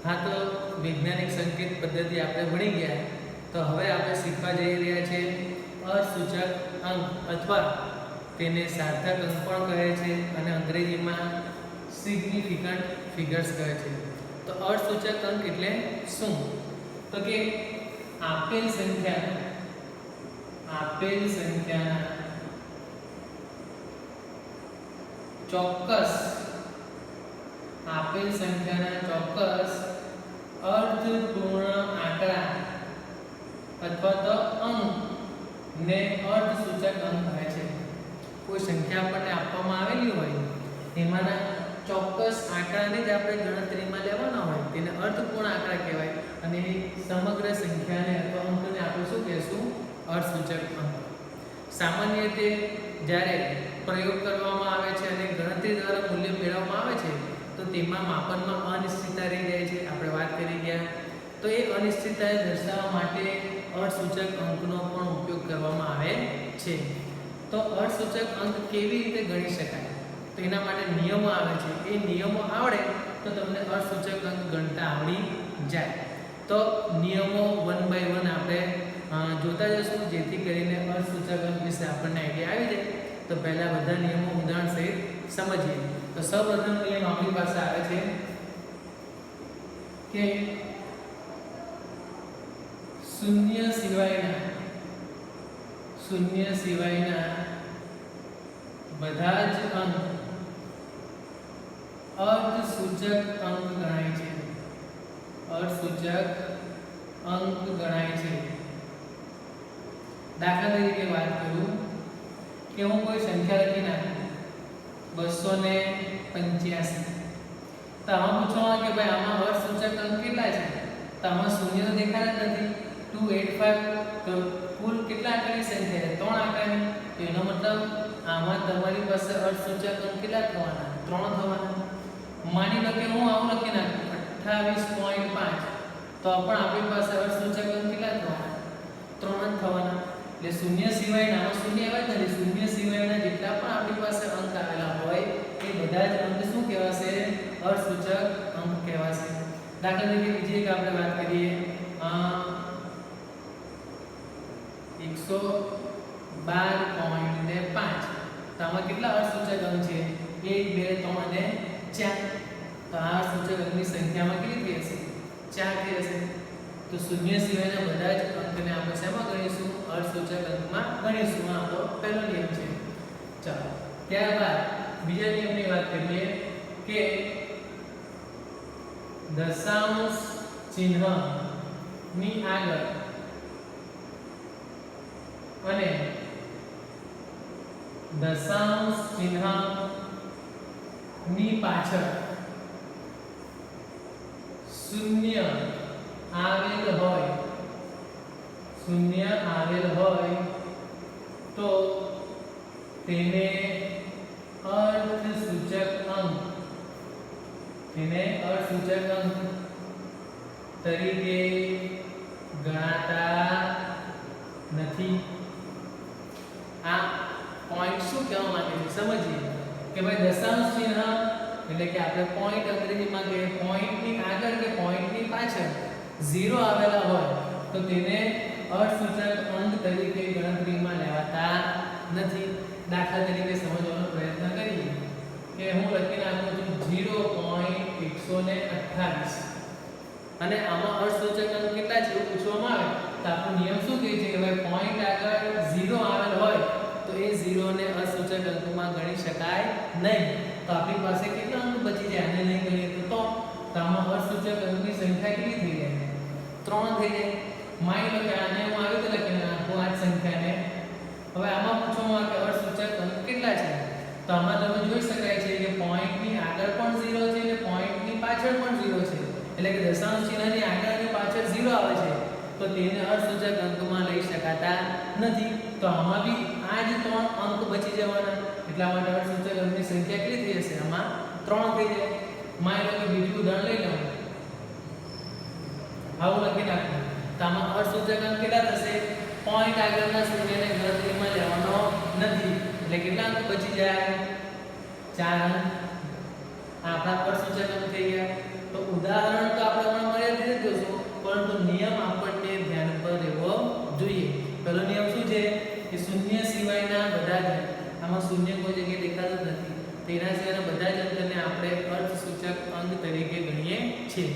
हाँ तो वैज्ञानिक संकेत पद्धति આપણે ભણી ગયા તો હવે આપણે શીખવા જઈ રહ્યા છે અસૂચક અંક અથવા તેને સાર્થક અંક પણ કહે છે અને અંગ્રેજીમાં સિગ્નિફિકન્ટ ફિગર્સ કહે છે તો અસૂચક અંક એટલે શું તો કે આપેલ સંખ્યાના ચોક્કસ અર્થપૂર્ણ આંકડા અથવા તો અંક ને અર્થસૂચક અંક કહે છે કોઈ સંખ્યા આપણને આપવામાં આવેલી હોય એમાંના ચોક્કસ આંકડાને જ આપણે ગણતરીમાં લેવાના હોય તેને અર્થપૂર્ણ આંકડા કહેવાય અને સમગ્ર સંખ્યાને અથવા અંકને આપણે શું કહેશું અર્થસૂચક અંક સામાન્ય રીતે જ્યારે પ્રયોગ કરવામાં આવે છે અને ગણતરી દ્વારા મૂલ્ય મેળવવામાં આવે છે તો તેમાં માપનમાં અનિશ્ચિતતા રહી જાય છે આપણે વાત કરી ગયા તો એ અનિશ્ચિતતાને દર્શાવવા માટે અર્થસૂચક અંકનો પણ ઉપયોગ કરવામાં આવે છે તો અર્થસૂચક અંક કેવી રીતે ગણી શકાય તો એના માટે નિયમો આવે છે એ નિયમો આવડે તો તમને અર્થસૂચક અંક ગણતા આવડી જાય તો નિયમો 1 by 1 આપણે જોતા જશું જેથી કરીને અર્થસૂચક અંક વિશે આપણને આઈડિયા આવી જાય તો પહેલા બધા નિયમો ઉદાહરણ સહિત સમજીએ તો સૌપ્રથમ નિયમ આપણી પાસે આવે છે કે શૂન્ય સિવાયના બધા જ અંક અર્થસૂચક અંક ગણાય છે દાખલા તરીકે વાત કરું કે હું કોઈ સંખ્યા લખી નાખું 285 તો આમાં પૂછવામાં કે ભાઈ આમાં અર્થસૂચક અંક કેટલા છે તો આમાં શૂન્ય તો દેખાતા નથી 285 તો કુલ કેટલા આંકડાની સંખ્યા 3 આંકડાની તો એનો મતલબ આમાં તમારી પાસે અર્થસૂચક અંક કેટલા થવાના 3 થવાના માની લો કે હું આવું લખી નાખું 28.5 તો પણ આપણી પાસે અર્થસૂચક અંક કેટલા થવાના 3 જ થવાના એટલે શૂન્ય સિવાયના શૂન્ય એવા જ નથી શૂન્ય સિવાયના જેટલા પણ આપણી પાસે અંક આવેલા હોય એ બધા જ અંક શું કહેવાશે અર્થસૂચક અંક કહેવાશે દાખલા તરીકે બીજી એક આપણે વાત કરીએ 112.5 તો આમાં કેટલા અર્થસૂચક અંક છે 1 2 3 અને 4 તો આ અર્થસૂચક અંકની સંખ્યામાં કેટલી થઈ હશે 4 થઈ હશે તો શૂન્ય સિવાયના બધા જ અંકને આપણે શેમાં ગણીશું અર્થસૂચક અંકમાં ગણીશું આ આપણો પહેલો નિયમ છે ચાલો ત્યારબાદ બીજા નિયમની વાત કરીએ કે દશાંશ ચિહ્નની આગળ અને દશાંશ ચિહ્નની પાછળ શૂન્ય આવેલ હોય તો તેને અર્થસૂચક અંક તરીકે ગણાતા નથી આ પોઈન્ટ શું કહેવા માંગે છે સમજીએ કે ભાઈ દશાંશ ચિહ્ન એટલે કે આપણે પોઈન્ટ અંગ્રેજીમાં કહીએ પોઈન્ટની આગળ કે પોઈન્ટની પાછળ 0 આવેલા હોય તો તેને અર્થસૂચક અંક તરીકે ગણતરીમાં લેવાતા નથી દાખલા તરીકે સમજવાનો પ્રયત્ન કરીએ કે હું લખી નાખું છું 0.128 અને આમાં અર્થસૂચક અંક કેટલા છે એવું પૂછવામાં આવે તો આપણો નિયમ શું કહે છે કે ભાઈ પોઈન્ટ આગળ 0 આવેલ હોય તો એ 0 ને અર્થસૂચક અંકમાં ગણી શકાય નહીં તો આપણી પાસે કેટલા અંક બચી જાય આને નહીં ગણીએ તો આમાં અર્થસૂચક અંકની સંખ્યા કેટલી થઈ જાય 3 થઈ જાય માની લો કે આને હું આવી રીતે લખી નાખું આ સંખ્યાને હવે આમાં પૂછવામાં કે અર્થસૂચક અંક કેટલા છે તો આમાં તમે જોઈ શકાય છે કે પોઈન્ટની આગળ પણ 0 છે અને પોઈન્ટની પાછળ પણ 0 છે એટલે કે દશાંશ ચિહ્નની આગળ અને પાછળ 0 આવે છે તો તેને અર્થસૂચક અંકમાં લઈ શકાતા નથી તો આમાં બી આ જ 3 અંક બચી જવાના એટલા માટે અર્થસૂચક અંકની સંખ્યા કેટલી થઈ જશે આમાં 3 થઈ જાય માની લો કે બીજું ઉદાહરણ લઈ લઉં આવું લખી નાખું તો આમાં અર્થસૂચક અંક કેટલા થશે પોઈન્ટ આગળના શૂન્યને ગણતરીમાં લેવાનો નથી એટલે કેટલા અંક બચી જાય 4 અંક આપણા અર્થસૂચક અંક થઈ ગયા તો ઉદાહરણ તો આપણે હમણાં મર્યાદિત જ જોશું, પરંતુ નિયમ આપણને ધ્યાન પર રહેવો જોઈએ. પહેલો નિયમ શું છે કે શૂન્ય સિવાયના બધા જ, આમાં શૂન્ય કોઈ જગ્યાએ દેખાતું જ નથી, તેના સિવાયના બધા જ અંકને આપણે અર્થસૂચક અંક તરીકે ગણીએ છીએ.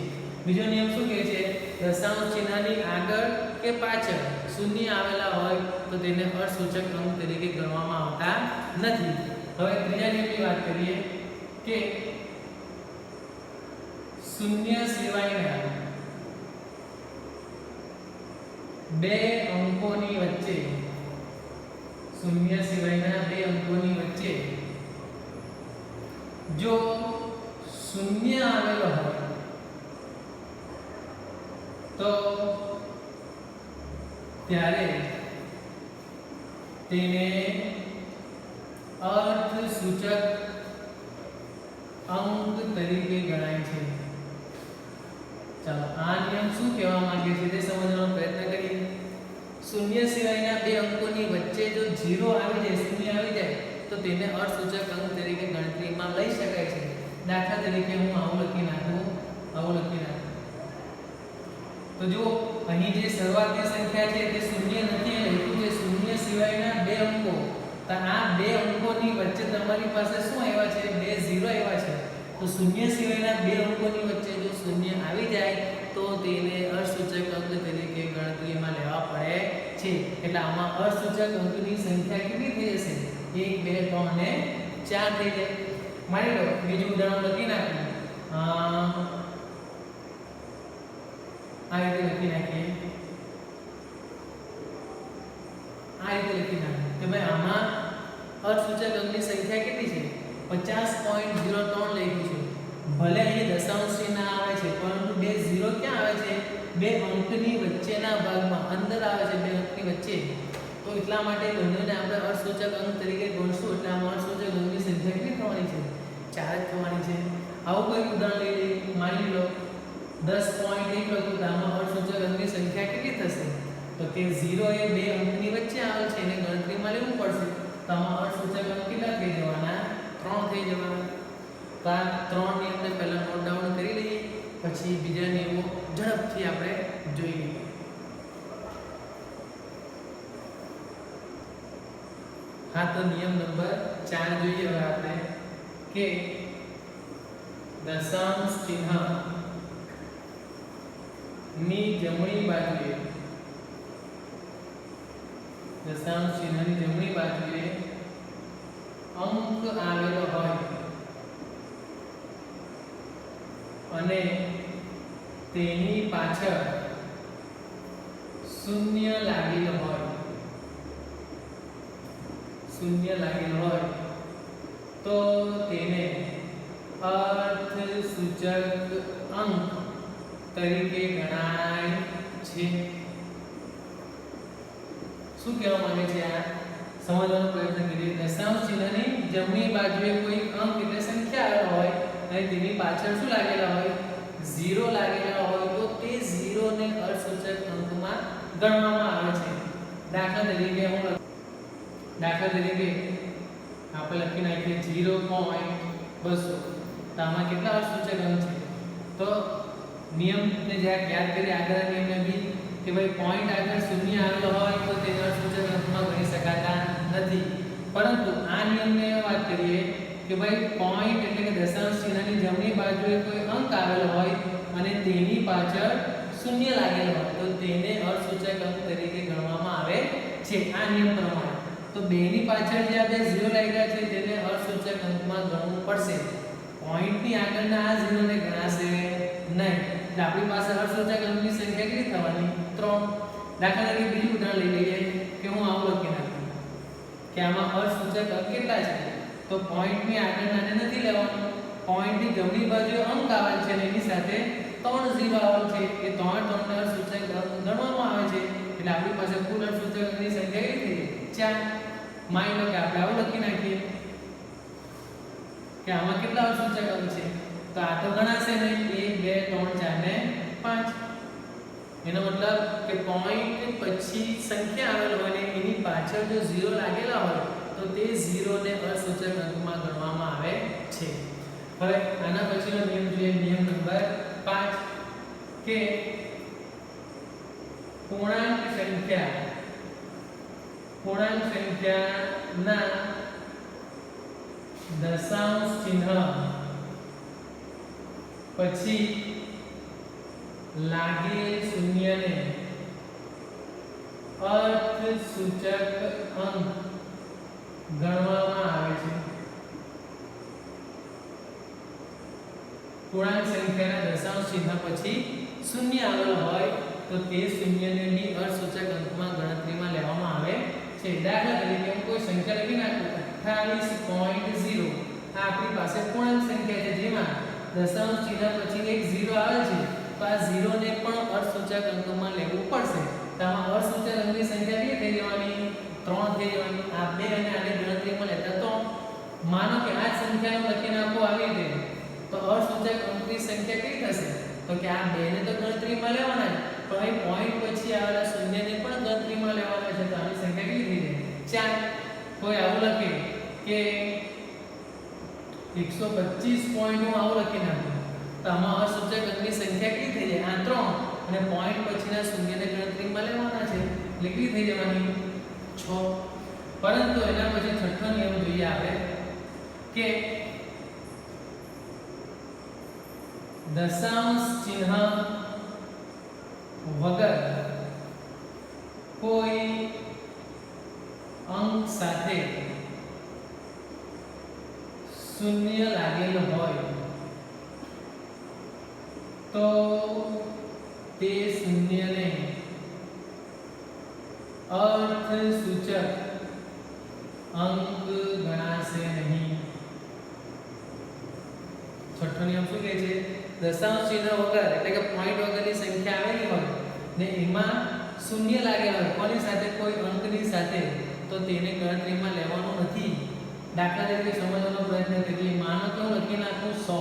બીજો નિયમ શું કહે છે, દશાંશ ચિહ્નની આગળ કે પાછળ શૂન્ય આવેલા હોય તો તેને અર્થસૂચક અંક તરીકે ગણવામાં આવતા નથી. હવે ત્રીજા નિયમની વાત કરીએ કે શૂન્ય સિવાયના બે અંકોની વચ્ચે, શૂન્ય સિવાયના બે અંકોની વચ્ચે જો શૂન્ય આવેલો હોય તો ત્યારે તેને અર્થસૂચક અંક તરીકે ગણાય છે. ચાલો આ નિયમ શું કહેવા માંગે છે તે સમજવાનો પ્રયત્ન કરીએ. શૂન્ય સિવાયના બે અંકોની વચ્ચે જો 0 આવી જાય, શૂન્ય આવી જાય તો તેને અર્થસૂચક અંક તરીકે ગણતરીમાં લઈ શકાય છે. દાખલા તરીકે હું આવું લખી નાખું. તો જો અહીં જે શરૂઆતની સંખ્યા છે તે શૂન્ય નથી, લખ્યું છે શૂન્ય સિવાયના બે અંકો, તો આ બે અંકોની વચ્ચે તમારી પાસે શું આવ્યા છે, બે 0 આવ્યા છે. તો શૂન્ય સિવાયના બે અંકોની વચ્ચે જો શૂન્ય આવી જાય તો તેને અર્થસૂચક અંક તરીકે ગણતરીમાં લેવા પડે છે. એટલે આમાં અર્થસૂચક અંકની સંખ્યા કેટલી થઈ જશે, 1 2 3 અને 4 થઈ જાય. માની લો બીજું ઉદાહરણ લખી નાખીએ. આ રીતે લખી નાખીએ. કે ભાઈ આમાં અર્થસૂચક અંકની સંખ્યા કેટલી છે, 50.03 લખ્યું છે. ભલે અહીં દશાંશ ચિહ્ન આવે છે પરંતુ બે 0 ક્યાં આવે છે, બે અંકની વચ્ચેના ભાગમાં અંદર આવે છે, બે અંકની વચ્ચે. તો એટલા માટે બંનેને આપણે અર્થસૂચક અંક તરીકે ગણશું. એટલે આમાં અર્થસૂચક અંકની સંખ્યા કેટલી થવાની છે, 4 જ થવાની છે. આવું કોઈ ઉદાહરણ લઈ લઈએ. માની લો 10.1 લખ્યું તો આમાં અર્થસૂચક અંકની સંખ્યા કેટલી થશે, તો કે 0 એ બે અંકની વચ્ચે આવે છે, એને ગણતરીમાં લેવું પડશે. તો આમાં અર્થસૂચક અંક કેટલા થઈ જવાના, 3 થઈ જવાના. તો આ 3 નિયમને પહેલા નોટ ડાઉન કરી લઈએ, પછી બીજા નિયમો ઝડપથી આપણે જોઈ લઈએ. હા, તો નિયમ નંબર 4 જોઈએ હવે આપણે કે દશાંશ ચિહ્ન ની જમણી બાજુએ, દશાંશ ચિહ્નની જમણી બાજુએ અંક આવેલો હોય અને તેની પાછળ શૂન્ય લાગેલો હોય, તો તેને અર્થસૂચક અંક તરીકે ગણાય છે. શું કહેવા માંગે છે, આ સમજવાનો પ્રયત્ન કરીએ. દશાંશ ચિહ્નની જમણી બાજુએ કોઈ અંક એટલે સંખ્યા આવેલો હોય અને તેની પાછળ શું લાગેલા હોય, 0 લાગેલા હોય, તો તે 0 ને અર્થસૂચક અંકમાં ગણવામાં આવે છે. દાખલા તરીકે આપણે લખી નાખીએ 0.200. તો આમાં કેટલા અર્થસૂચક અંક છે, તો નિયમને જ્યારે યાદ કરીએ આગળના નિયમને બી કે ભાઈ પોઈન્ટ આગળ શૂન્ય આવેલો હોય તો તેને અર્થસૂચક અંકમાં ગણી શકાતા નથી. પરંતુ આ નિયમને વાત કરીએ કે ભાઈ પોઈન્ટ એટલે કે દશાંશ ચિહ્નની જમણી બાજુએ કોઈ અંક આવેલો હોય અને તેની પાછળ શૂન્ય લાગેલો હોય તો તેને અર્થસૂચક અંક તરીકે ગણવામાં આવે છે. આ નિયમ પ્રમાણે તો બેની પાછળ જે આ બે 0 લાગ્યા છે તેને અર્થસૂચક અંકમાં ગણવું પડશે. પોઈન્ટની આગળના આ 0 ને ગણાશે નહીં. એટલે આપણી પાસે અર્થસૂચક અંકની સંખ્યા કેટલી થવાની, 3. દાખલા તરીકે બીજું ઉદાહરણ લઈ લઈએ કે હું આવું લખી નાખું કે આમાં અર્થસૂચક અંક કેટલા છે, તો પોઈન્ટની આગળનાને નથી લેવાનું, પોઈન્ટની જમણી બાજુએ અંક આવેલ છે અને એની સાથે 3 0 આવેલ છે, એ 3 ને અર્થસૂચક અંક ગણવામાં આવે છે. એટલે આપણી પાસે કુલ અર્થસૂચક અંકની સંખ્યા કેટલી છે, 4. માની લો કે આપણે આવું લખી નાખીએ કે આમાં કેટલા અર્થસૂચક અંક છે, તો આ તો ગણાશે નહીં, 1 2 3 4 ને 5. એનો મતલબ કે પોઈન્ટ પછી સંખ્યા આવેલ હોય ને એની પાછળ જો 0 લાગેલા હોય તો તે 0 ને અર્થસૂચક અંકમાં ગણવામાં આવે છે. હવે આના પછીનો નિયમ જોઈએ, નિયમ નંબર 5 કે પૂર્ણાંક સંખ્યાના દશાંશ ચિહ્ન પછી લાગેલ શૂન્યને અર્થસૂચક અંક ગણવામાં આવે છે. પૂર્ણાંક સંખ્યાના દશાંશ ચિહ્ન પછી શૂન્ય આવેલો હોય તો તે શૂન્યને બી અર્થસૂચક અંકમાં ગણતરીમાં લેવામાં આવે છે. દાખલા તરીકે હું કોઈ સંખ્યા લખી નાખું 28.0. આ આપણી પાસે પૂર્ણાંક સંખ્યા છે જેમાં દશાંશ ચિહ્ન પછી એક 0 આવે છે, તો આ 0 ને પણ અર્થસૂચક અંકમાં લેવું પડશે. તો આમાં અર્થસૂચક અંકની સંખ્યા કેટલી થઈ જવાની? 3 થઈ જવાની. આ બે અને આને ગણતરીમાં લેતા તો માનો કે આ સંખ્યાનો લખી નાખો આવી રીતે, તો અર્થસૂચક અંકની સંખ્યા કેટલી થશે? તો કે આ બે ને તો ગણતરીમાં લેવાના જ, પણ અહીં પોઈન્ટ પછી આવેલા શૂન્યને પણ ગણતરીમાં લેવાના છે. તો આની સંખ્યા કેટલી થઈ જાય? 4. કોઈ આવું લખે કે 125 પોઈન્ટ હું આવું લખી નાખું, તો આમાં અર્થસૂચક અંકની સંખ્યા કેટલી થઈ જાય? આ 3 અને પોઈન્ટ પછીના શૂન્યને ગણતરીમાં લેવાના છે, એટલે કેટલી થઈ જવાની? 6. પરંતુ એના પછી છઠ્ઠો નિયમ જોઈએ આપણે કે દશાંશ ચિહ્ન વગર કોઈ અંક સાથે શૂન્ય લાગેલ હોય તો તે શૂન્યને અર્થસૂચક અંક ગણાશે નહીં. છઠ્ઠો નિયમ શું કહે છે? દશાંશ ચિહ્ન વગર એટલે કે પોઈન્ટ વગરની સંખ્યા આવેલી હોય ને એમાં શૂન્ય લાગેલા હોય કોની સાથે? કોઈ અંકની સાથે, તો તેને ગણતરીમાં લેવાનું નથી. દાખલા તરીકે સમજવાનો પ્રયત્ન કરીએ. માનો કે હું લખી નાખું 100,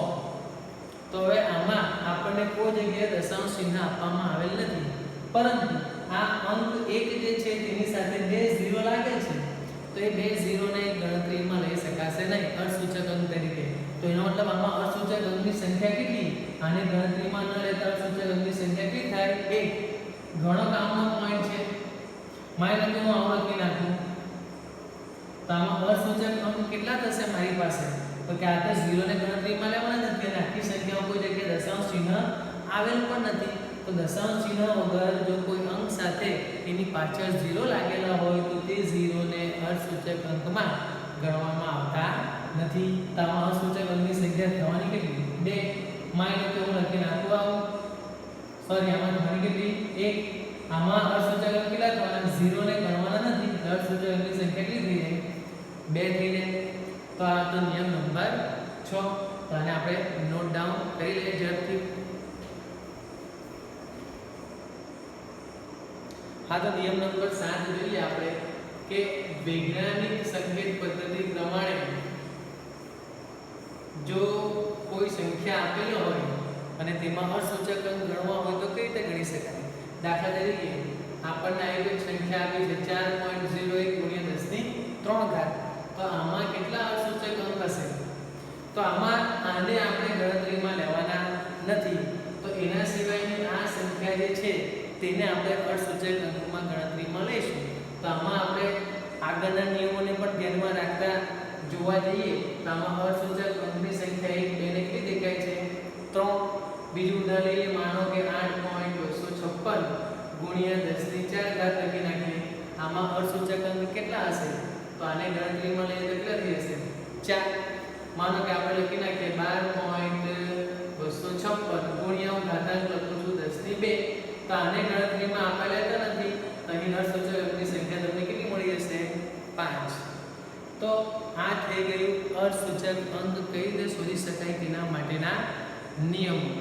તો હવે આમાં આપણને કોઈ જગ્યાએ દશાંશ ચિહ્ન આપવામાં આવેલ નથી, પરંતુ આ અંક 1 જે છે તેની સાથે 2 0 લાગેલ છે, તો એ 2 0 ને ગણતરીમાં લઈ શકાશે નહીં અર્થસૂચક અંક તરીકે. તો એનો મતલબ આમાં અર્થસૂચક અંકની સંખ્યા કેટલી? આને ગણતરીમાં ન લેતા અર્થસૂચક અંકની સંખ્યા કેટલી થાય? 1. ઘણો કામનો પોઈન્ટ છે. માની લો કે હું આવું લખી નાખું, તો આમાં અર્થસૂચક અંક કેટલા થશે મારી પાસે? તો કે આ તો 0 ને ગણતરીમાં લેવાના નથી અને આખી સંખ્યાઓ કોઈ જગ્યાએ દશાંશ ચિહ્ન આવેલ પણ નથી. તો દશાંશ ચિહ્ન વગર જો કોઈ અંક સાથે એની પાછળ 0 લાગેલા હોય તો તે 0 ને અર્થસૂચક અંકમાં ગણવામાં આવતા નથી. તો આમાં અર્થસૂચક અંકની સંખ્યા થવાની કેટલી? 2. માની લો કે હું લખી નાખું આવું, સોરી આમાં થવાની કેટલી? 1. આમાં અર્થસૂચક અંક કેટલા થવાના? 0 ને ગણવાના નથી. અર્થસૂચક અંકની સંખ્યા કેટલી થઈ જાય? 2 થઈ જાય. તો આ તો નિયમ નંબર 6. તો આને આપણે નોટ ડાઉન કરી લઈએ ઝડપથી. હા, તો નિયમ નંબર 7 જોઈએ આપણે કે વૈજ્ઞાનિક સંકેત પદ્ધતિ પ્રમાણે જો કોઈ સંખ્યા આપેલો હોય અને તેમાં અર્થસૂચક અંક ગણવા હોય તો કઈ રીતે ગણી શકાય? દાખલા તરીકે આપણને આવી એક સંખ્યા આપી છે 4.01 × 10⁻³ તો આમાં કેટલા અર્થસૂચક અંક હશે? તો આમાં આને આપણે ગણતરીમાં લેવાના નથી. તો એના સિવાયની આ સંખ્યા જે છે તેને આપણે અર્થસૂચક અંકમાં ગણતરીમાં લઈશું. તો આમાં આપણે આગળના નિયમોને પણ ધ્યાનમાં રાખતા જોવા જઈએ તો આમાં અર્થસૂચક અંકની સંખ્યા 1 2 ને કેટલી દેખાય છે? 3. બીજું ઉદાહરણ લઈએ. માનો કે 8.256 × 10⁻⁴ લખી નાખીએ. આમાં અર્થસૂચક અંક કેટલા હશે? તો આને ગણતરીમાં લઈએ તો કેટલા થઈ હશે? 4. માનો કે આપણે લખી નાખીએ 12.256 ગુણ્યા હું ઘાતાંક લખું છું 10⁻2. તો આને ગણતરીમાં આપણે લેતા નથી. અહીં અર્થસૂચક અંકની સંખ્યા તમને કેટલી મળી જશે? 5. તો આ થઈ ગયું અર્થસૂચક અંક કઈ રીતે શોધી શકાય તેના માટેના નિયમો.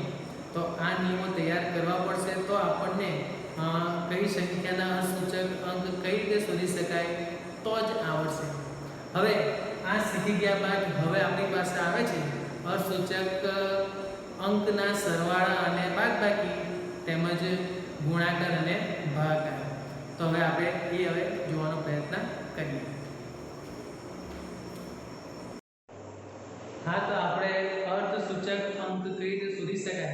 તો આ નિયમો તૈયાર કરવા પડશે તો આપણને કઈ સંખ્યાના અર્થસૂચક અંક કઈ રીતે શોધી શકાય તો જ આવડશે. હવે આ શીખી ગયા બાદ હવે આપણી પાસે આવે છે અર્થસૂચક અંકના સરવાળા અને બાદબાકી તેમજ ગુણાકાર અને ભાગાકાર. તો હવે આપણે હવે જોવાનો પ્રયત્ન કરીએ. હા, તો આપણે અર્થસૂચક અંક કઈ રીતે શોધી શકાય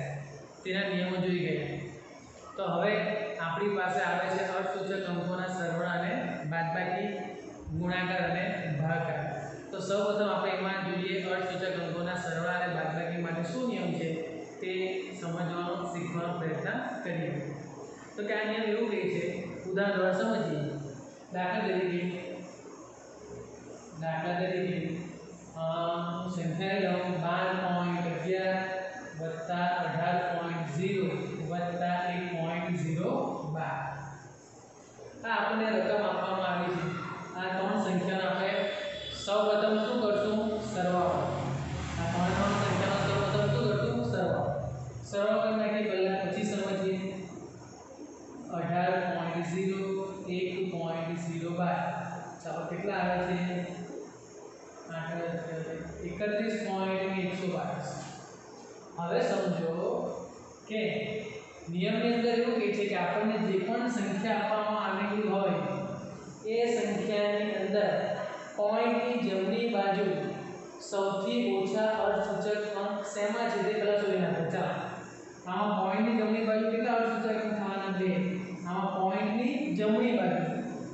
તેના નિયમો જોઈ ગયા. તો હવે આપણી પાસે આવે છે અર્થસૂચક અંકોના સરવાળા અને બાદબાકી, ગુણાકાર અને ભાગાકાર. તો સૌપ્રથમ આપણે એમાં જોઈએ અર્થસૂચક અંકોના સરવાળા અને બાદબાકી માટે શું નિયમ છે તે સમજવાનો શીખવાનો પ્રયત્ન કરીએ. તો કે આ નિયમ એવું કહે છે, ઉદાહરણ દ્વારા સમજીએ. દાખલા તરીકે સંખ્યા લઉં 12.11 વત્તા 18.0 વત્તા 1.012. આ આપણને રકમ આપવામાં આવી છે. આ ત્રણ સંખ્યાનો આપણે સૌપ્રથમ શું કરશું? સરવાળો. આ ત્રણ સંખ્યાનો સૌપ્રથમ શું કરશું? સરવાળો. સરવાળો કરી નાખીએ. પહેલા પછી સમજીએ. 18.0 1.012. ચાલો કેટલા આવે છે? 31.122. હવે સમજો કે નિયમની અંદર એવું કહે છે કે આપણને જે પણ સંખ્યા આપવામાં આવેલી હોય એ સંખ્યાની અંદર પોઈન્ટની જમણી બાજુ સૌથી ઓછા અર્થસૂચક અંક શેમાં છે તે પહેલા શોધી નાખો. ચાલો આમાં પોઈન્ટની જમણી બાજુ કેટલા અર્થસૂચક અંક થવાના? 2. આમાં પોઈન્ટની જમણી બાજુ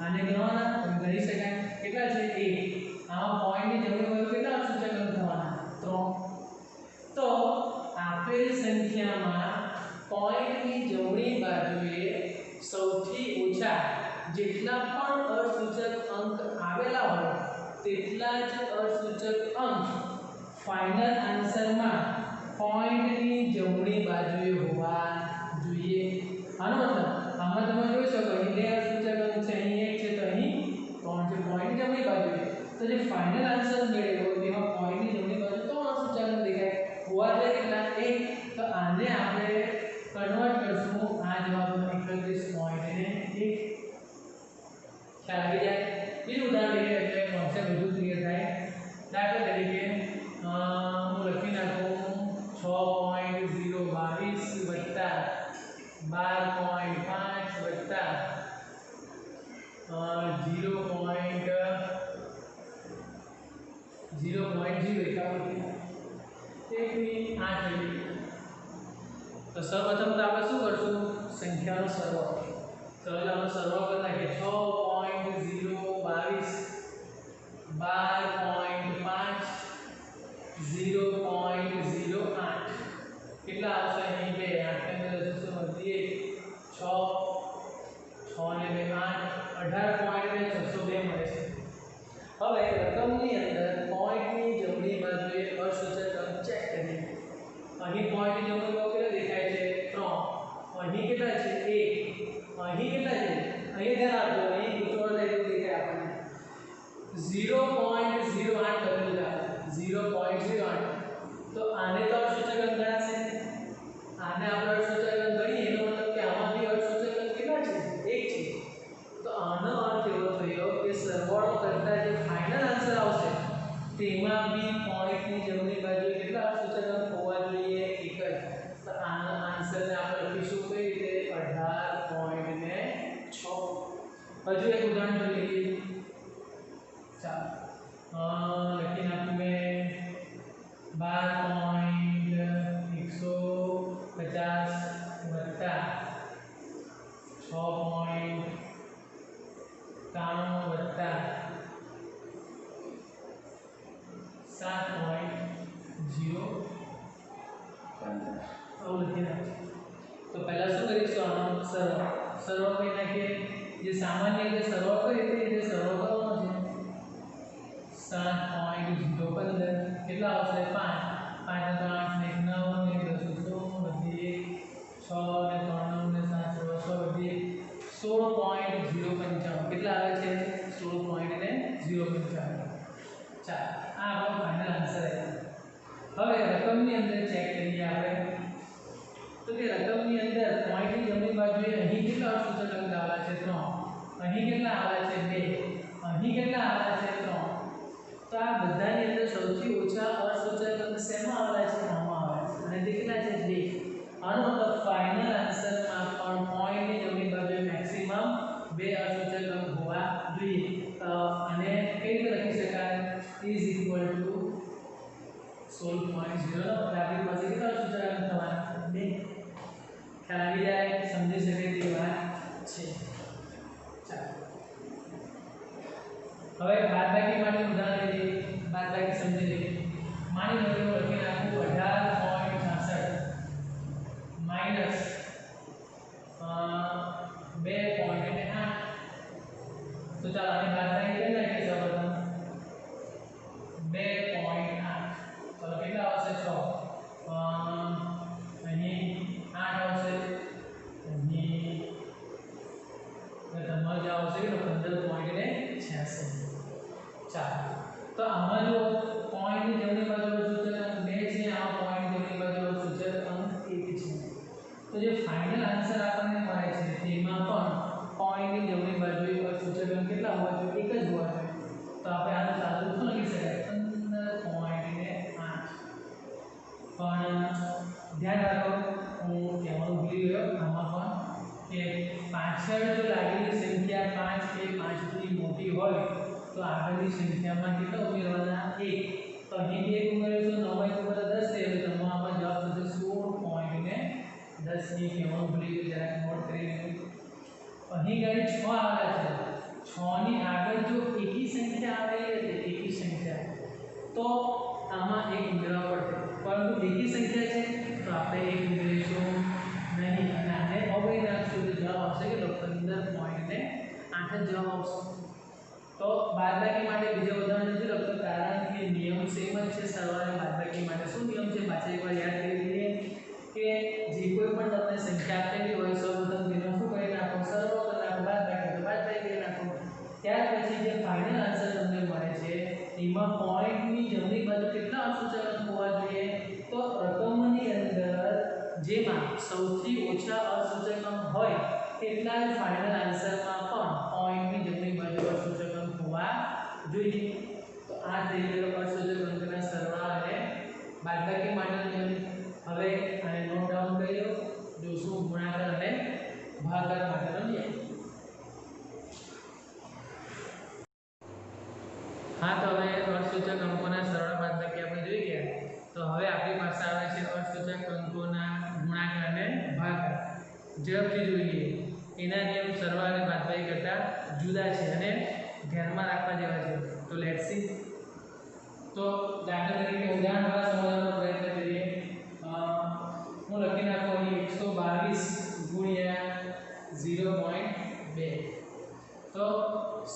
આને ગણવાના ગણી શકાય. કેટલા છે? 1. આમાં પોઈન્ટની જમણી બાજુ કેટલા અર્થસૂચક અંક થવાના? 3. તો આપેલ સંખ્યામાં પોઈન્ટની જમણી બાજુએ સૌથી ઓછા જેટલા પણ અર્થસૂચક અંક આવેલા હોય તેટલા જ અર્થસૂચક અંક ફાઇનલ આન્સરમાં પોઈન્ટની જમણી બાજુએ હોવા જોઈએ. આનો મતલબ આમાં તમે જોઈ શકો અહીં 2 અર્થસૂચક અંક છે, અહીં 1 છે, તો અહીં 3 છે પોઈન્ટની જમણી બાજુએ. તો જે ફાઇનલ આન્સર મેળવ્યો તેમાં પોઈન્ટની જમણી બાજુ 3 અર્થસૂચક દેખાય હોવા જોઈએ. કેટલા? 1. તો આને આપણે કન્વર્ટ કરશું આ જવાબમાં 31.1. ખ્યાલ આવી જાય. બીજું ઉદાહરણ લઈએ એટલે કોન્સેપ્ટ વધુ ક્લિયર થાય. દાખલા તરીકે હું લખી નાખું 6.022 વત્તા 12.5 વત્તા 0.0 તો સૌપ્રથમ તો આપણે શું કરશું? સંખ્યાનો સરવાળો. ચલો આપણે સરવાળો કરી નાખીએ. 6.022 12.5 0.08 કેટલા આવશે? અહીં 2 8 ને 10 વધીએ 6 6 ને 2 8 18.602 મળે છે. હવે રકમની અંદર પોઈન્ટની જમણી બાજુએ અર્થસૂચક અંક ચેક કરીએ. અહીં પોઈન્ટની જમણી બાજુ કેટલા દેખાય છે? 3. અહીં કેટલા છે? 1. અહીં કેટલા છે? અહીં ધ્યાન આપજો, અહીં ગૂંચવણ થાય એવું દેખાય આપણને. 0.08 કરેલા 0.08. તો આને તો અર્થસૂચક અંક ગણાશે. આને આપણે અર્થસૂચક અંક ગણીએ એનો મતલબ કે આમાંથી અર્થસૂચક અંક કેટલા છે? 1 છે. તો આનો અર્થ એવો થયો કે સરવાળો કરતા જે ફાઇનલ આન્સર આવશે તેમાં બી પોઈન્ટની જમણી બાજુ કેટલા અર્થસૂચક અંક હોવા જોઈએ? 1 જ. તો આનો આન્સરને આપણે લખીશું કઈ રીતે? 18.6. હજુ એક ઉદાહરણ જોઈ લઈએ. ચાલો લખી નાખું મેં 12.150 વત્તા 6.93 વત્તા 7.015 આવું લખી નાખીએ. તો પહેલા શું કરીશું? આનો સરવાળો કરી નાખીએ. જે સામાન્ય રીતે સરવાળો કરીએ તે રીતે સરવાળો કરવાનો છે. 7.015 કેટલા આવશે? 5 5 ને 3 8 ને 9 ને 10 વધીએ 6 ને 3 9 ને 7 16 વધીએ 16.095 કેટલા આવે છે? 16.095. ચાલો આ આપણો ફાઇનલ આન્સર આવ્યો. હવે રકમની અંદર ચેક કરીએ આપણે. તો કે રકમની અંદર પોઈન્ટની જમણી બાજુએ અહીં કેટલા અર્થસૂચક અંક આવેલા છે? 3. અહીં કેટલા આવેલા છે? 2. અહીં કેટલા આવેલા છે? 3. તો આ બધાની અંદર સૌથી ઓછા અર્થસૂચક અંક શેમાં આવેલા છે? આમાં આવેલા છે. અને તે કેટલા છે? 2. આનો મતલબ ફાઇનલ આન્સરમાં પણ પોઈન્ટની જમણી બાજુએ મેક્સિમમ 2 અર્થસૂચક અંક હોવા જોઈએ. અને કઈ રીતે લખી શકાય? ઇઝ ઇક્વલ ટુ 16.0 આપણી પાસે કેટલા અર્થસૂચક અંક થવાના? 2. ખ્યાલ આવી જાય સમજી શકે તેવી વાત છે। ચાલો હવે બાદબાકી માટે ઉદાહરણ લઈએ, બાદબાકી સમજી લઈએ। માની લો કે હું લખી નાખું 18.66 માઈનસ 2.8। તો ચાલો આની બાદબાકી કરી નાખીએ સૌપ્રથમ 2.8 ચાલો કેટલા આવશે 6 અહીં 8 આવશે અહીં તમારો જવાબ આવશે કે 15.86। ચાલો તો આમાં જો પોઈન્ટની જમણી બાજુ સૂચક અંક 2 છે, આ પોઈન્ટની જમણી બાજુ સૂચક અંક 1 છે। તો જે ફાઇનલ આન્સર આપણને મળે છે તેમાં પણ પોઈન્ટની જમણી બાજુએ સૂચક અંક કેટલા હોવા જોઈએ? 1 જ હોવા જોઈએ। તો આપણે આનું સાદું શું લખી શકાય? 15.8। પણ ધ્યાન રાખો, હું કહેવાનું ભૂલી ગયો આમાં પણ કે પાછળ જો લાગેલી સંખ્યા 5 કે 5 થી મોટી હોય તો આગળની સંખ્યામાં કેટલા ઉમેરવાના? 1। તો અહીં 1 ઉમેરીશું 9 ઉપર 10 થઈ તો આમાં જવાબ થશે 16.10। ની કહેવાનું ભૂલી ગયો, જરાક નોટ કરી લેજો। અહીં ગાડી 6 આવેલા છે, 6 ની આગળ જો એકી સંખ્યા આવેલી હતી, એકી સંખ્યા, તો આમાં 1 ઉમેરવા પડશે, પરંતુ એકી સંખ્યા છે તો આપણે 1 ઉમેરીશું નહીં અને આને અવગણી નાખશું તો જવાબ આવશે કે 15.8 જ જવાબ આવશે। તો બાદબાકી માટે બીજા ઉદાહરણ નથી લખતો કારણ કે નિયમ સેમ જ છે। સરવાળે બાદબાકી માટે શું નિયમ છે પાછા એકવાર યાદ કરી લઈએ કે જે કોઈ પણ તમને સંખ્યા આપેલી હોય સૌપ્રથમ તેનો શું કરી નાખો? સરવાળો કરી નાખો, બાદબાકી કરી નાખો। ત્યાર પછી જે ફાઇનલ આન્સર તમને મળે છે એમાં પોઈન્ટની જમણી બાજુ કેટલા અસૂચક અંક હોવા જોઈએ? તો રકમની અંદર જેમાં સૌથી ઓછા અસૂચક અંક હોય એટલા જ ફાઇનલ આન્સરમાં પણ પોઈન્ટની જમણી બાજુ અસૂચક અંક હોવા જોઈએ। તો આ થઈ ગયો અસૂચક અંકના સરવાળા અને બાદબાકી માટેનો નિયમ। હવે આને નોટ ડાઉન કરી લો, જોશું ગુણાકાર અને ભાગાકાર માટેનો નિયમ। હા, તો હવે અસૂચક અંકોના સરવાળા બાદબાકી આપણે જોઈ ગયા। તો હવે આપણી પાસે આવે છે અસૂચક અંકોના ગુણાકાર અને ભાગાકાર। ઝડપથી જોઈએ, એના નિયમ સરવાળા અને બાદબાકી કરતા જુદા છે અને ધ્યાનમાં રાખવા જેવા છે। તો લેટ્સ સી। તો દાખલા તરીકે ઉદાહરણ દ્વારા સમજવાનો પ્રયત્ન કરીએ। હું લખી નાખું અહીં 122 ગુણ્યા 0.2। તો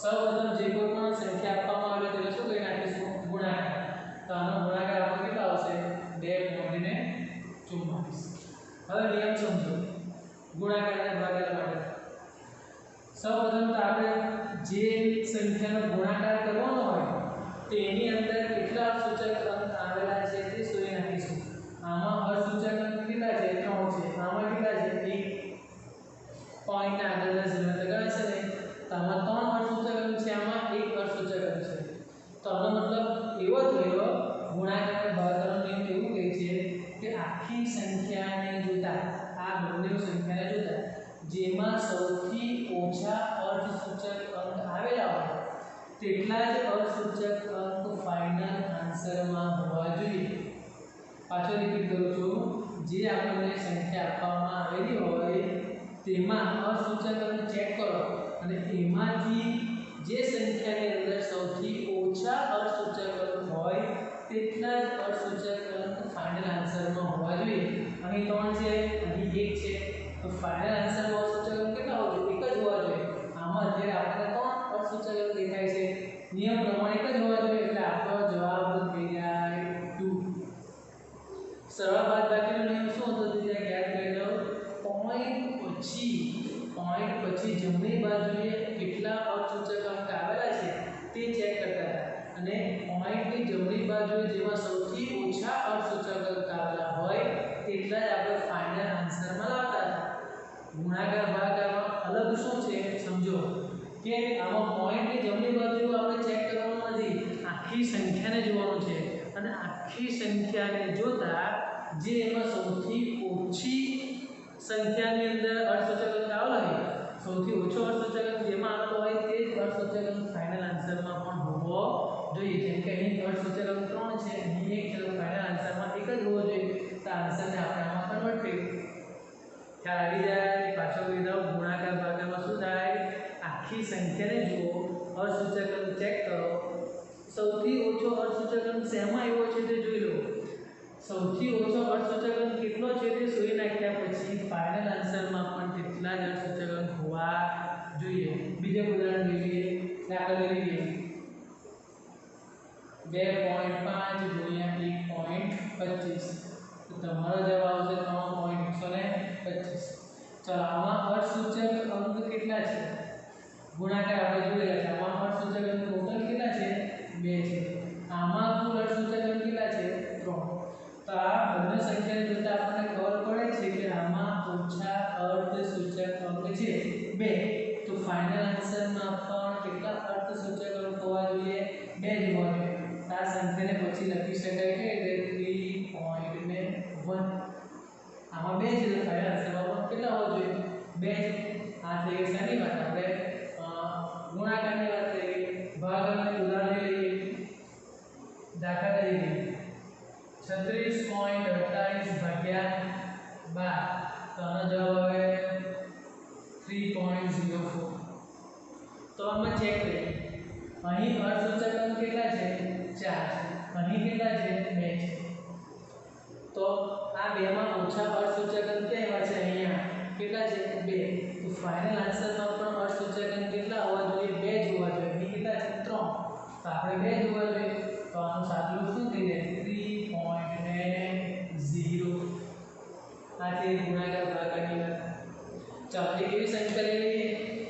સૌપ્રથમ જે કોઈ પણ સંખ્યા આપવામાં આવે તેને શું કરી નાખીશું? ગુણાકાર। તો આનો ગુણાકાર આપણો કેટલો આવશે? 2.44। હવે નિયમ સમજો ગુણાકાર અને ભાગાકાર માટે। સૌપ્રથમ તો આપણે જે સંખ્યાનો ગુણાકાર કરવાનો હોય તો એની અંદર કેટલા અસૂચક અંક આવેલા છે તે શોધી નાખીશું। આમાં અસૂચક અંક કેટલા છે? 3 છે। આમાં કેટલા છે? 1 પોઈન્ટ આગળ 10 એટલે ગણાશે નહીં, તો આમાં 3 અસૂચક અંક છે, આમાં 1 અસૂચક અંક છે। તો આનો મતલબ એવો થયો ગુણાકાર અને ભાગાકારનો નિયમ એવું કહે છે કે આખી સંખ્યાને જોતા, આ બંને સંખ્યાને જોતા જેમાં સૌથી ઓછા અર્થસૂચક અંક આવેલા હોય તેટલા જ અર્થસૂચક અંક ફાઇનલ આન્સરમાં હોવા જોઈએ। પાછો રિપીટ કરું છું, જે આપણને સંખ્યા આપવામાં આવેલી હોય તેમાં અર્થસૂચક અંક ચેક કરો અને એમાંથી જે સંખ્યાની અંદર સૌથી ઓછા અર્થસૂચક અંક હોય તેટલા જ અર્થસૂચક અંક ફાઇનલ આન્સરમાં હોવા જોઈએ। અહીં 3 છે, અહીં 1 છે, તો ફાઇનલ આન્સરમાં અર્થસૂચક અંક કેટલા હોવા જોઈએ? 1 જ હોવા જોઈએ। આમાં અત્યારે આપણને 3 અર્થસૂચક અંક દેખાય છે, નિયમ પ્રમાણે 1 જ હોવા જોઈએ એટલે આપણો જવાબ થઈ જાય 2। સરળ બાદબાકીનો નિયમ શું હતો તે યાદ કરી લો। પોઈન્ટ પછી જમણી બાજુએ કેટલા અર્થસૂચક અંક આવેલા છે તે ચેક કરતા હતા અને પોઈન્ટની જમણી બાજુએ જેમાં સૌથી ઓછા અર્થસૂચક અંક આવેલા હોય તેટલા જ આપણે ફાઇનલ આન્સરમાં લાવતા હતા। ગુણાકાર ભાગાકારમાં અલગ શું છે સમજો કે આમાં પોઈન્ટની જમણી બાજુ આપણે ચેક કરવાનું નથી, આખી સંખ્યાને જોવાનું છે અને આખી સંખ્યાને જોતા જે એમાં સૌથી ઓછી સંખ્યાની અંદર અર્થસૂચક અંક આવેલો હોય, સૌથી ઓછો અર્થસૂચક અંક જેમાં આવતો હોય તે જ અર્થસૂચક અંક ફાઇનલ આન્સરમાં પણ હોવો જોઈએ। જેમ કે અહીં અર્થસૂચક અંક 3 છે, અહીં 1 છે, તો ફાઇનલ આન્સરમાં 1 જ હોવો જોઈએ। તો આન્સરને આપણે આમાં કન્વર્ટ કરીએ। ખ્યાલ ખ્યાલ આવી જાય પાછો કહી દઉં ગુણાકાર ભાગાકારમાં શું થાય આખી સંખ્યાને જુઓ અર્ધસૂચક અંક ચેક કરો સૌથી ઓછો અર્ધસૂચક અંક શેમાં આવ્યો છે તે જોઈ લો સૌથી ઓછો અર્ધસૂચક અંક કેટલો છે તે શોધી નાખ્યા પછી ફાઇનલ આન્સરમાં પણ તેટલા જ અર્ધસૂચક અંક હોવા જોઈએ બીજું ઉદાહરણ લઈએ દાખલા લઈએ 2.5 ગુણ્યા 1.25 તો તમારો જવાબ આવશે 3.125 ચાલો આમાં અર્ધસૂચક અંક કેટલા છે ગુણાકાર આપણે જોઈ રહ્યા છે આમાં અર્ધસૂચક અંક ટોટલ કેટલા છે 2 છે આમાં કુલ અર્ધસૂચક અંક કેટલા છે 3 તો આ બંને સંખ્યાને જોતા આપણને ખબર પડે છે કે આમાં ઓછા અર્ધસૂચક અંક છે 2 તો ફાઇનલ આન્સરમાં પણ કેટલા અર્ધસૂચક અંક હોવા જોઈએ 2 જ હોવા જોઈએ આ સંખ્યાને પછી લખી શકાય છે એટલે 3.1 આમાં 2 છે તો ફાઇનલ આન્સરમાં પણ કેટલા હોવા જોઈએ 2 આ થઈ ગઈ શાની વાત આપણે ગુણાકારની વાત કરીએ ભાગાકારનું ઉદાહરણ લઈએ દાખલા તરીકે 36.48 ભાગ્યા 12 તો આનો જવાબ આવે 3.04 તો આમાં ચેક કરીએ અહીં અર્ધસૂચક અંક કેટલા છે 4 અહીં કેટલા છે 2 છે તો આ બેમાં ઓછા અર્ધસૂચક અંક કેવા છે અહીંયા કેટલા છે 2 તો ફાઇનલ આન્સરમાં પણ અર્ધસૂચક અંક કેટલા હોવા જોઈએ 2 જ હોવા જોઈએ અહીં કેટલા છે 3 તો આપણે 2 જ હોવા જોઈએ તો આનું સાદુરૂપ શું થઈ જાય 3.0 આ છે ગુણાકાર ભાગાકારની વાત ચાલો એક એવી સંખ્યા લઈએ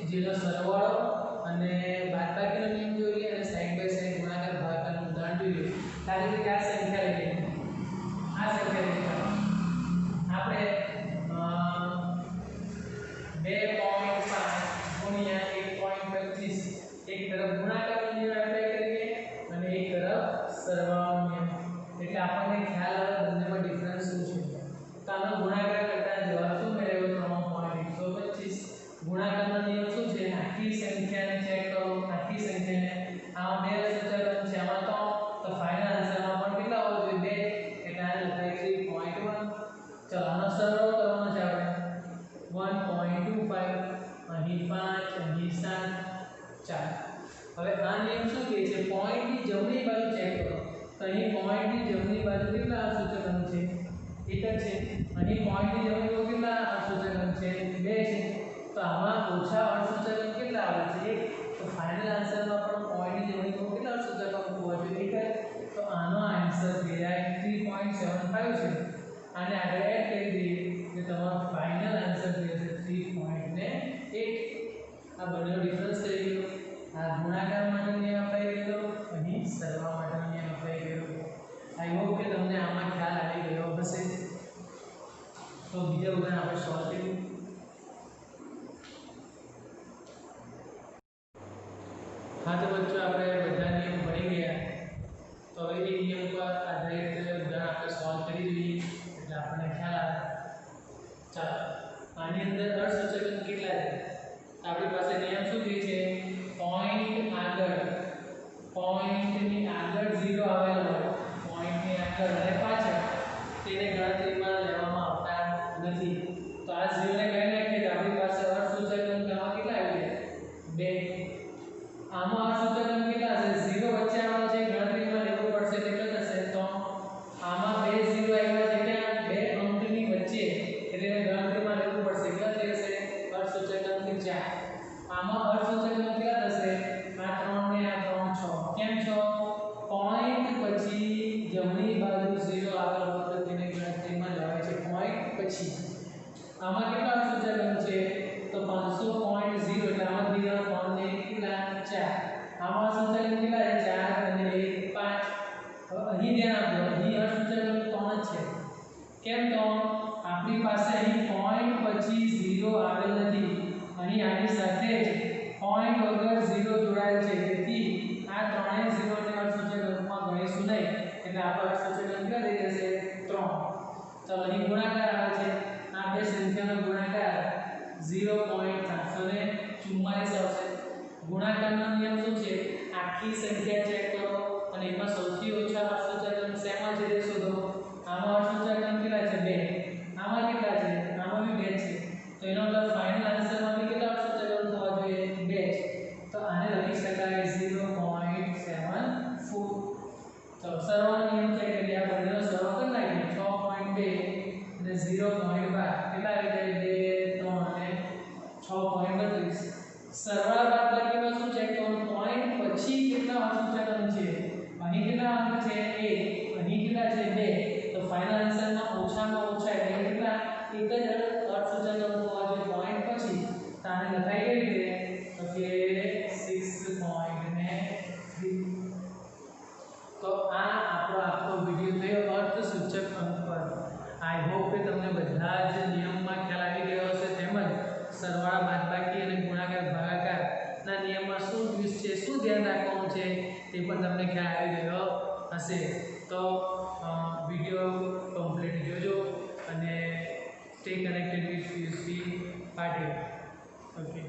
જેનો સરવાળો અને બાદબાકીનો નિયમ જોઈએ અને સાઈડ બાય સાઈડ ગુણાકાર ભાગાકારનું ઉદાહરણ જોઈએ તારે કે આ સંખ્યા લઈએ આ સંખ્યા લઈએ આપણે 2.5 ગુણ્યા 1.25 એક તરફ ગુણાકારનો નિયમ એપ્લાય કરીએ અને એક તરફ સરવાળાનો નિયમ એટલે આપણને ખ્યાલ આવે બંનેમાં ડિફરન્સ શું છે તો આનો ગુણાકાર કરતા જવાબ શું મેળવ્યો 3.125 ગુણાકારનો નિયમ શું છે આખી સંખ્યાને ચેક કરો આખી સંખ્યાને આમાં બે અર્ધસૂચક અંક છે આમાં તો ફાઇનલ આન્સરમાં પણ કેટલા હોવા જોઈએ 2 એટલે આને લખાય 3.1 ચલો આનો સરવાળો કરવાનો છે આપણે 1.25 અહીં 5 અહીં 7 4 હવે આ નિયમ શું કહે છે પોઈન્ટની જમણી બાજુ ચેક કરો તો અહીં પોઈન્ટની જમણી બાજુ કેટલા અર્ધસૂચક અંક છે એક જ છે અહીં પોઈન્ટની જમણી બાજુ કેટલા અર્ધસૂચક અંક છે 2 છે તો આમાં ઓછા અર્ધસૂચક અંક કેટલા આવે છે 1 તો ફાઇનલ આન્સરમાં પણ પોઈન્ટની જમણી બાજુ કેટલા અર્ધસૂચક અંક હોવા જોઈએ 1 તો આનો આન્સર થઈ જાય 3.75 છે આને આગળ એડ કરી દઈએ કે તમારો ફાઇનલ આન્સર થઈ જશે 3.8 આ બંનેનો ડિફરન્સ થઈ ગયો આ ગુણાકાર માટે નિયમ અપ્લાય કર્યો અહીં સરવાળા માટે નિયમ અપ્લાય કર્યો આઈ હોપ કે તમને આમાં ખ્યાલ આવી ગયો હશે તો બીજા ઉદાહરણ આપણે સોલ્વ કરીએ હા તો બચ્ચો આપણે બધા નિયમ ભણી ગયા તો હવે એ નિયમ પર આધારિત ઉદાહરણ આપણે સોલ્વ કરી જોઈએ એટલે આપણને ખ્યાલ આવે ચાલો આની અંદર અર્ધસૂચક અંક કેટલા છે આપણી પાસે નિયમ શું કહે છે પોઈન્ટની આગળ 0 આવેલો હોય પોઈન્ટની આગળ અને પાછળ તેને ગણતરીમાં લેવામાં આવતા નથી તો આ 0 ને કઈ નાખીએ તો આપણી પાસે અર્ધસૂચક અંક આમાં કેટલા આવી જાય 2 આમાં અર્ધસૂચક અંક કેટલા હશે 0 વચ્ચે આવેલો છે ગણતરીમાં લેવું પડશે કેટલો થશે તો આમાં 2 0 આવ્યા છે ક્યાં 2 અંકની વચ્ચે એટલે ગણતરીમાં લેવું પડશે કેટલા થઈ જશે અર્ધસૂચક અંક 4 આમાં અર્ધસૂચક અંક કેટલા થશે આ 3 ને આ 3 6 કેમ છો પોઈન્ટ પછી જમણી બાજુ 0 આગળ હોય તેને ગણતરીમાં લેવાય છે પોઈન્ટ પછી આમાં કેટલા અર્ધસૂચક અંક છે તો 500.0 એટલે આમાં દીધા 3 ને કેટલા 4 આમાં અર્ધસૂચક અંક કેટલા છે 4 અને 1 5 હવે અહીં ધ્યાન આપજો અહીં અર્ધસૂચક અંક 3 જ છે કેમ તો આપણી પાસે અહીં પોઈન્ટ પછી 0 આવેલ નથી અહીં આની સાથે જ પોઈન્ટ વગર 0 જોડાયેલ છે તેથી આ ત્રણેય 0 ને અર્ધસૂચક અંકમાં ગણીશું નહીં એટલે આપણો અર્ધસૂચક અંક કેટલા થઈ જશે 3 ચાલો અહીં ગુણાકાર આવે છે આ બે સંખ્યાનો ગુણાકાર 0.744 આવશે ગુણાકારનો નિયમ શું છે આખી સંખ્યા ચેક કરો અને એમાં સૌથી ઓછા અર્ધસૂચક અંક શેમાં છે તે શોધો આમાં અર્ધસૂચક અંક કેટલા છે 2 આમાં કેટલા છે આમાં બી 2 છે બધા જ નિયમમાં ખ્યાલ આવી ગયો હશે, તેમજ સરવાળા બાદબાકી અને ગુણાકાર ભાગાકારના નિયમમાં શું ટ્વિસ્ટ છે, શું ધ્યાન રાખવાનું છે તે પણ તમને ખ્યાલ આવી ગયો હશે. તો વિડીયો કમ્પ્લીટ જોજો અને stay connected with PSP part. Okay.